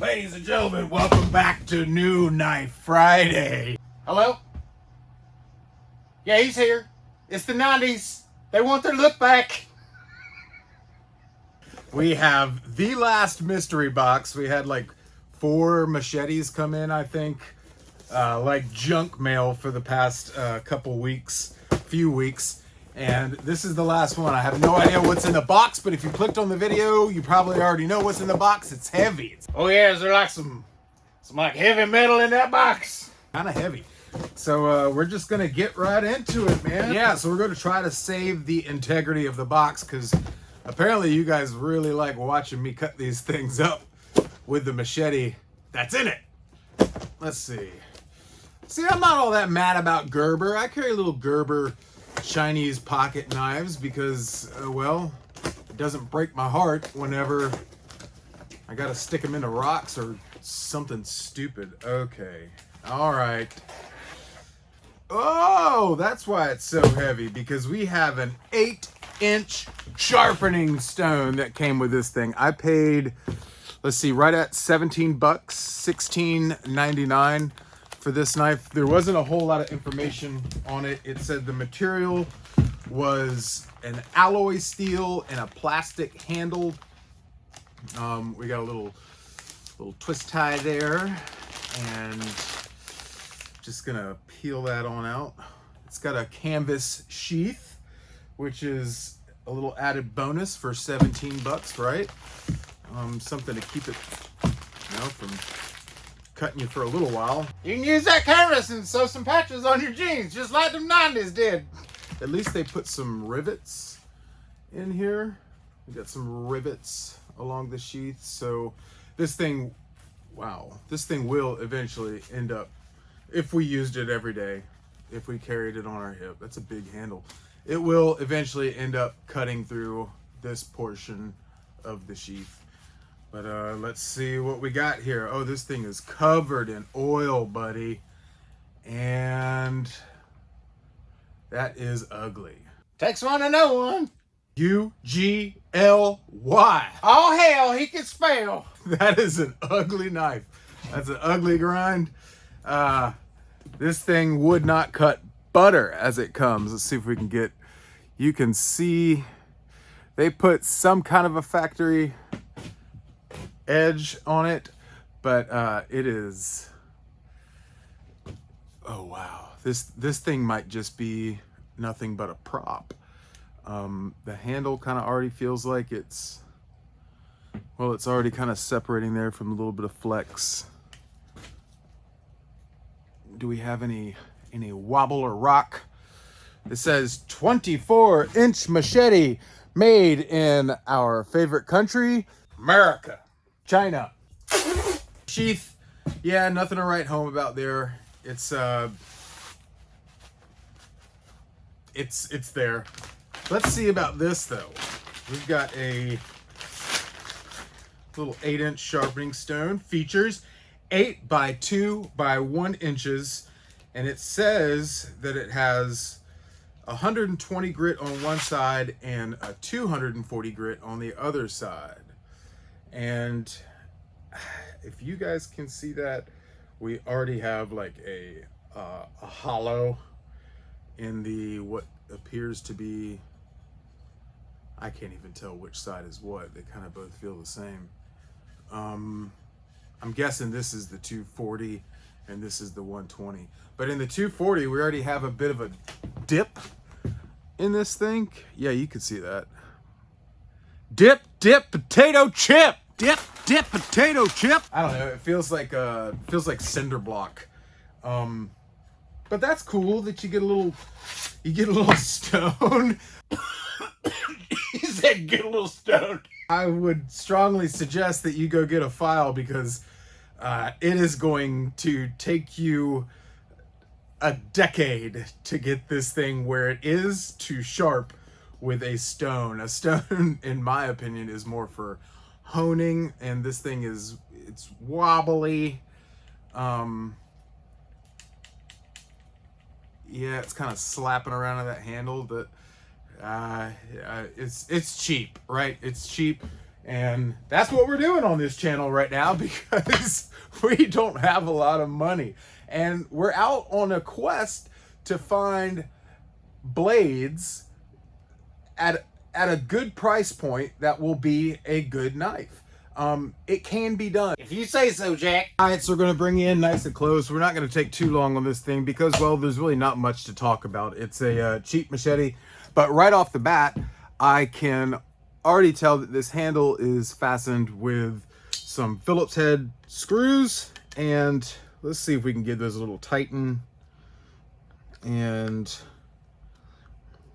Ladies and gentlemen, welcome back to New Knife Friday. Hello? Yeah, he's here. It's the 90s. They want their look back. We have the last mystery box. We had like 4 machetes come in, I think. Like junk mail for the past few weeks. And this is the last one. I have no idea what's in the box, but if you clicked on the video, you probably already know what's in the box. It's heavy. Oh yeah, is there like some like heavy metal in that box? Kind of heavy. So we're just gonna get right into it, man. Yeah, so we're gonna try to save the integrity of the box because apparently you guys really like watching me cut these things up with the machete that's in it. Let's see. See, I'm not all that mad about Gerber. I carry little Gerber Chinese pocket knives because, well, it doesn't break my heart whenever I gotta stick them into rocks or something stupid. Okay, all right. Oh, that's why it's so heavy, because we have an 8-inch sharpening stone that came with this thing. I paid, let's see, right at $17, $16.99 for this knife. There wasn't a whole lot of information on it. It said the material was an alloy steel and a plastic handle. We got a little twist tie there, and just gonna peel that on out. It's got a canvas sheath, which is a little added bonus for $17, right? Something to keep it, from cutting you for a little while. You can use that canvas and sew some patches on your jeans, just like them 90s did. At least they put some rivets in here. We got some rivets along the sheath. So this thing, wow, this thing will eventually end up, if we used it every day, if we carried it on our hip, that's a big handle. It will eventually end up cutting through this portion of the sheath. But let's see what we got here. Oh, this thing is covered in oil, buddy. And that is ugly. Takes one to know one. U-G-L-Y. Oh, hell, he can spell. That is an ugly knife. That's an ugly grind. This thing would not cut butter as it comes. Let's see if we can get, you can see they put some kind of a factory edge on it, but it is, oh wow, this thing might just be nothing but a prop. The handle kind of already feels like it's already kind of separating there from a little bit of flex. Do we have any wobble or rock? It says 24-inch machete made in our favorite country, America. China. Sheath, yeah, nothing to write home about there. It's there. Let's see about this though. We've got a little 8-inch sharpening stone. Features 8 by 2 by 1 inches, and it says that it has 120 grit on one side and a 240 grit on the other side. And if you guys can see that, we already have like a hollow in the what appears to be, I can't even tell which side is what. They kind of both feel the same. I'm guessing this is the 240 and this is the 120. But in the 240, we already have a bit of a dip in this thing. Yeah, you can see that. Dip, potato chip. Dip, potato chip. I don't know. It feels like cinder block. But that's cool that you get a little stone. He said get a little stone. I would strongly suggest that you go get a file, because it is going to take you a decade to get this thing where it is to sharp with a stone. A stone, in my opinion, is more for honing, and this thing it's wobbly. Yeah, it's kind of slapping around on that handle, but it's cheap, right? It's cheap. And that's what we're doing on this channel right now because we don't have a lot of money. And we're out on a quest to find blades at a good price point that will be a good knife. It can be done. If you say so, Jack. All right, so we're going to bring you in nice and close. We're not going to take too long on this thing because, well, there's really not much to talk about. It's a cheap machete. But right off the bat, I can already tell that this handle is fastened with some Phillips head screws. And let's see if we can get those a little tighten. And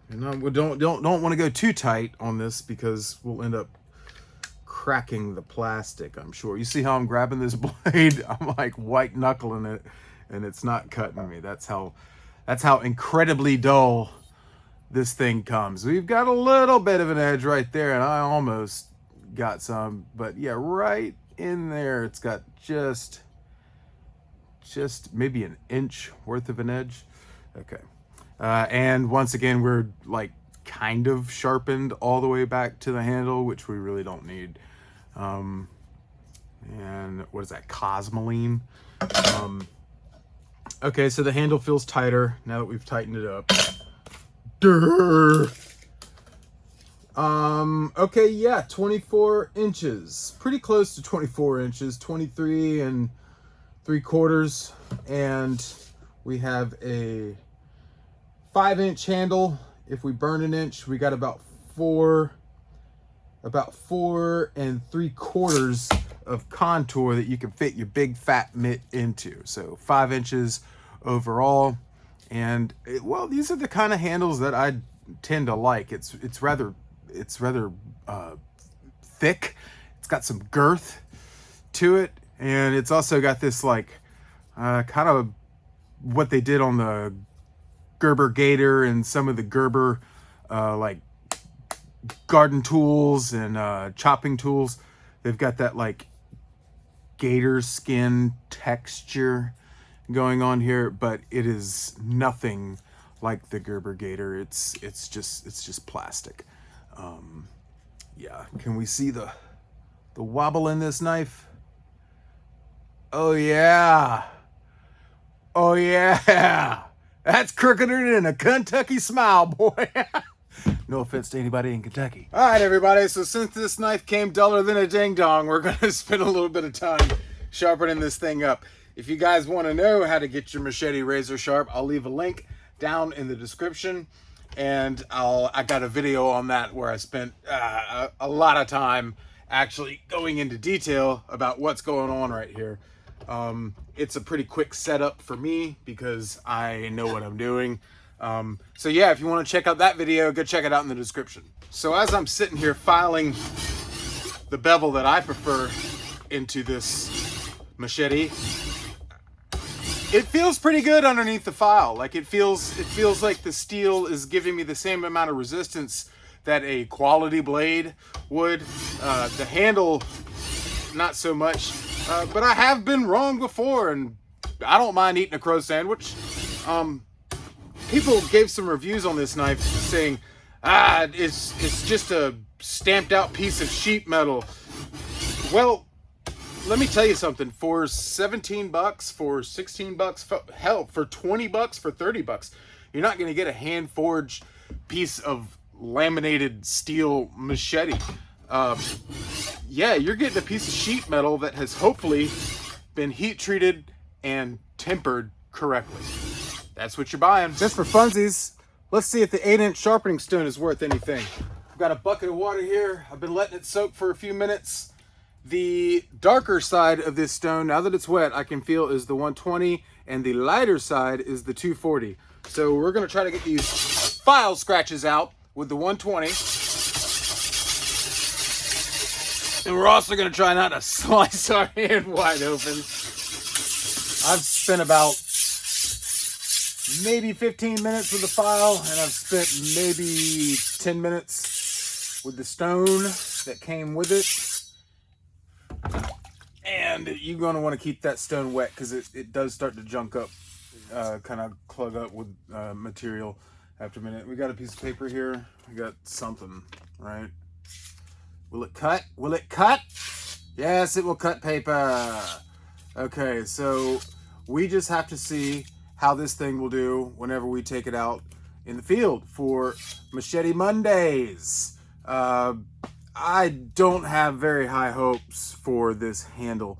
you know, we don't want to go too tight on this because we'll end up cracking the plastic, I'm sure. You see how I'm grabbing this blade? I'm like white knuckling it and it's not cutting me. That's how incredibly dull this thing comes. We've got a little bit of an edge right there and I almost got some, but yeah, right in there it's got just maybe an inch worth of an edge. Okay. And once again, we're like kind of sharpened all the way back to the handle, which we really don't need. And what is that, cosmoline? Okay, so the handle feels tighter now that we've tightened it up. Okay, yeah, 24 inches, pretty close to 24 inches, 23 3/4, and we have a 5-inch handle. If we burn an inch, we got about 4 3/4 of contour that you can fit your big fat mitt into. So 5 inches overall. And well, these are the kind of handles that I tend to like. It's rather thick. It's got some girth to it, and it's also got this like kind of what they did on the Gerber Gator and some of the Gerber like garden tools and chopping tools. They've got that like gator skin texture going on here, but it is nothing like the Gerber Gator. It's just plastic. Yeah, can we see the wobble in this knife? Oh yeah, oh yeah, that's crookeder than a Kentucky smile, boy. No offense to anybody in Kentucky. All right, everybody, so since this knife came duller than a ding dong, we're gonna spend a little bit of time sharpening this thing up. If you guys want to know how to get your machete razor sharp, I'll leave a link down in the description, and I got a video on that where I spent a lot of time actually going into detail about what's going on right here. It's a pretty quick setup for me because I know what I'm doing. So yeah, if you want to check out that video, go check it out in the description. So as I'm sitting here filing the bevel that I prefer into this machete, it feels pretty good underneath the file. Like it feels like the steel is giving me the same amount of resistance that a quality blade would. The handle, not so much, but I have been wrong before, and I don't mind eating a crow sandwich. People gave some reviews on this knife saying, it's just a stamped out piece of sheet metal. Well, let me tell you something. For 17 bucks, for 16 bucks, hell, for 20 bucks, for 30 bucks, you're not going to get a hand forged piece of laminated steel machete. Yeah, you're getting a piece of sheet metal that has hopefully been heat treated and tempered correctly. That's what you're buying. Just for funsies, let's see if the 8-inch sharpening stone is worth anything. I've got a bucket of water here. I've been letting it soak for a few minutes. The darker side of this stone, now that it's wet, I can feel is the 120, and the lighter side is the 240. So we're gonna try to get these file scratches out with the 120. And we're also gonna try not to slice our hand wide open. I've spent about maybe 15 minutes with the file, and I've spent maybe 10 minutes with the stone that came with it. And you're going to want to keep that stone wet because it does start to junk up, kind of clog up with material after a minute. We got a piece of paper here. We got something, right? Will it cut? Will it cut? Yes, it will cut paper. Okay, so we just have to see how this thing will do whenever we take it out in the field for Machete Mondays. I don't have very high hopes for this handle,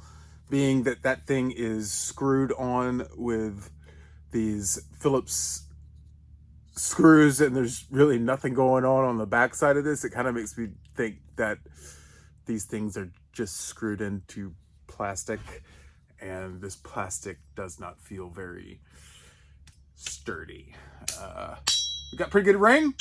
being that that thing is screwed on with these Phillips screws and there's really nothing going on the back side of this. It kind of makes me think that these things are just screwed into plastic, and this plastic does not feel very sturdy. We got pretty good ring.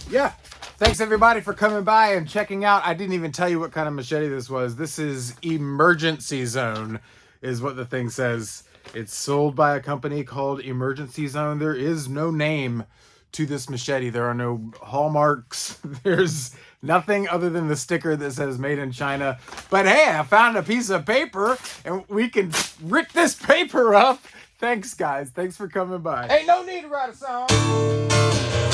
Yeah. Thanks everybody for coming by and checking out. I didn't even tell you what kind of machete this was. This is Emergency Zone is what the thing says. It's sold by a company called Emergency Zone. There is no name to this machete. There are no hallmarks. There's nothing other than the sticker that says made in China. But hey, I found a piece of paper and we can rip this paper up. Thanks guys. Thanks for coming by. Ain't no need to write a song.